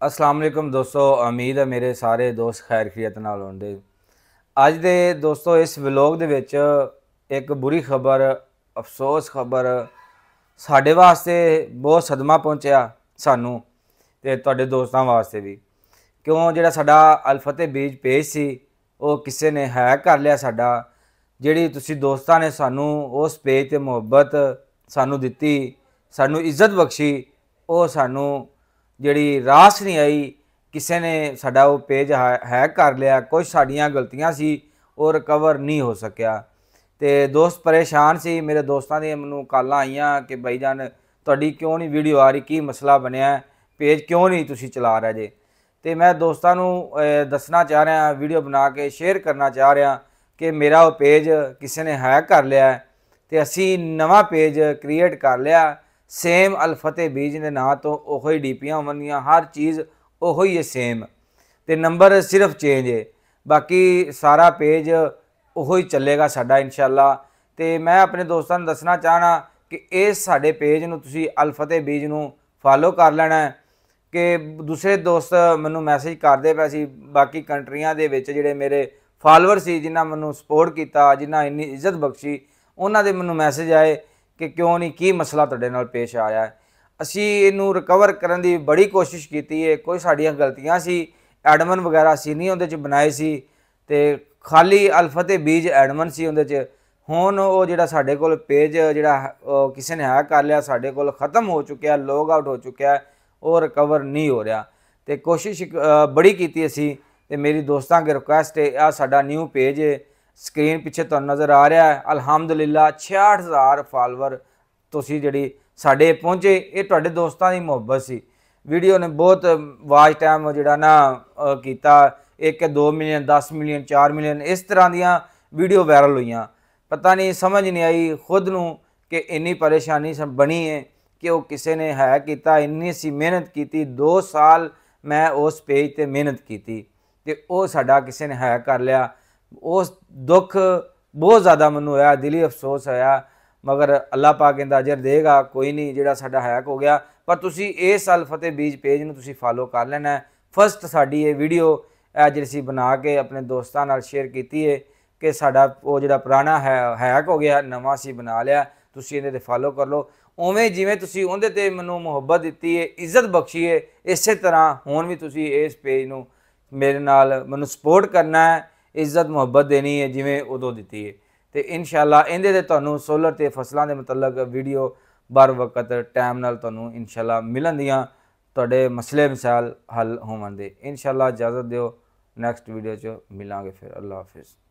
अस्सलाम वालेकुम दोस्तों, उम्मीद है मेरे सारे दोस्त खैर खैरियत नाल होंदे। अज दे दोस्तों इस व्लॉग दे विच एक बुरी खबर, अफसोस खबर साडे वास्ते बहुत सदमा पहुंचा सानू ते तुहाडे दोस्तां वास्ते भी। क्यों जिहड़ा साडा अलफतेह बीज पेज सी वो किसी ने हैक कर लिया साडा। जिहड़ी तुसी दोस्तां ने सानू उस पेज ते मुहब्बत सानू दित्ती, सानू इज्जत बख्शी, वो सानू जिहड़ी रास नहीं आई। किसी ने साडा वो पेज हैक कर लिया। कुछ साडियां गलतियां सी वो रिकवर नहीं हो सकिया ते दोस्त परेशान सी। मेरे दोस्तां दी मैनू कॉलां आईयां कि भाई जान तुहाडी क्यों नहीं वीडियो आ रही, की मसला बनया, पेज क्यों नहीं तुसी चला रहे जे। तो मैं दोस्तों दसना चाह रहा, वीडियो बना के शेयर करना चाह रहा कि मेरा वो पेज किसी ने हैक कर लिया तो असी नवा पेज क्रिएट कर लिया सेम अलफतेह बीज के नाँ तो उही डीपियां होवनियां, हर चीज़ उही है सेम, तो नंबर सिर्फ चेंज है, बाकी सारा पेज उही चलेगा साडा इंशाअल्लाह। तो मैं अपने दोस्तों को दसना चाहना कि इस साडे पेज नूं तुसीं अलफतेह बीज नूं फॉलो कर लेना है। कि दूसरे दोस्त मैनू मैसेज करते पे सी बाकी कंट्रियां दे विच जिहड़े मेरे फॉलोअर सी, जिन्हां मैनू सपोर्ट किया, जिन्हां इन्नी इज्जत बख्शी, उन्हां दे मैनू मैसेज आए कि क्यों नहीं, की मसला तुहाडे नाल पेश आया है। असी इनू रिकवर करने की बड़ी कोशिश की है। कोई साड़ियाँ गलतियां सी, एडमन वगैरह असी नहीं उहदे च बनाए सी, ते खाली अलफतेह बीज एडमन सी उहदे च। हुण वो जिहड़ा साडे कोल पेज जिहड़ा किसी ने हैक कर लिया, साडे कोल खत्म हो चुकिया, लॉग आउट हो चुका है, वो रिकवर नहीं हो रहा। तो कोशिश बड़ी की असी, ते मेरी दोस्तों की रिक्वेस्ट है, आ साडा न्यू पेज है, स्क्रीन पिछे तुहानूं नज़र आ रहा है। अलहमदुलिल्लाह 66,000 फॉलोवर तुसी जिहड़ी साडे पहुँचे, ये तुहाडे दोस्तां दी मुहब्बत सी। वीडियो ने बहुत वाच टाइम जिहड़ा ना कीता, 1-2 मिलियन, 10 मिलियन, 4 मिलियन इस तरह दियां वीडियो वायरल हुई। पता नहीं, समझ नहीं आई खुद नूं कि इन्नी परेशानी बनी है कि वो किसी ने हैक किया। इन्नी सी मेहनत की, 2 साल मैं उस पेज ते मेहनत की, तो वो साडा किसी ने हैक कर लिया। उस दुख बहुत ज़्यादा मैनू होया, दिली अफसोस होया, मगर अल्लाह पाक इहदा अजर देगा। कोई नहीं, जिहड़ा साडा हैक हो गया, पर तुसी इस अलफतेह बीज पेज नूं तुसी फॉलो कर लेना है। फस्ट साडी ये वीडियो जिहड़ी असीं बना के अपने दोस्तां नाल शेयर की है कि साडा वो जिहड़ा पुराना हैक हो गया, नवां असीं बना लिया, तुसी इहदे ते फॉलो कर लो। उवें जिवें तुसी उहदे ते मैनू मुहब्बत दित्ती है, इज्जत बख्शी है, इस तरह हुण भी तुसी इस पेज नूं मेरे नाल मैनू सपोर्ट करना है, इज्जत मुहब्बत देनी है जिवें उदों दित्ती है। तो इंशाअल्लाह इहदे ते तुहानूं सोलर ते फसलों के मतलब वीडियो बर वक्त टाइम नाल तुहानूं इंशाअल्लाह मिलन दियां, तुहाडे मसले मसाइल हल होवन दे। इंशाअल्लाह इजाज़त दिओ, नैक्सट वीडियो च मिलांगे फिर। अल्लाह हाफिज़।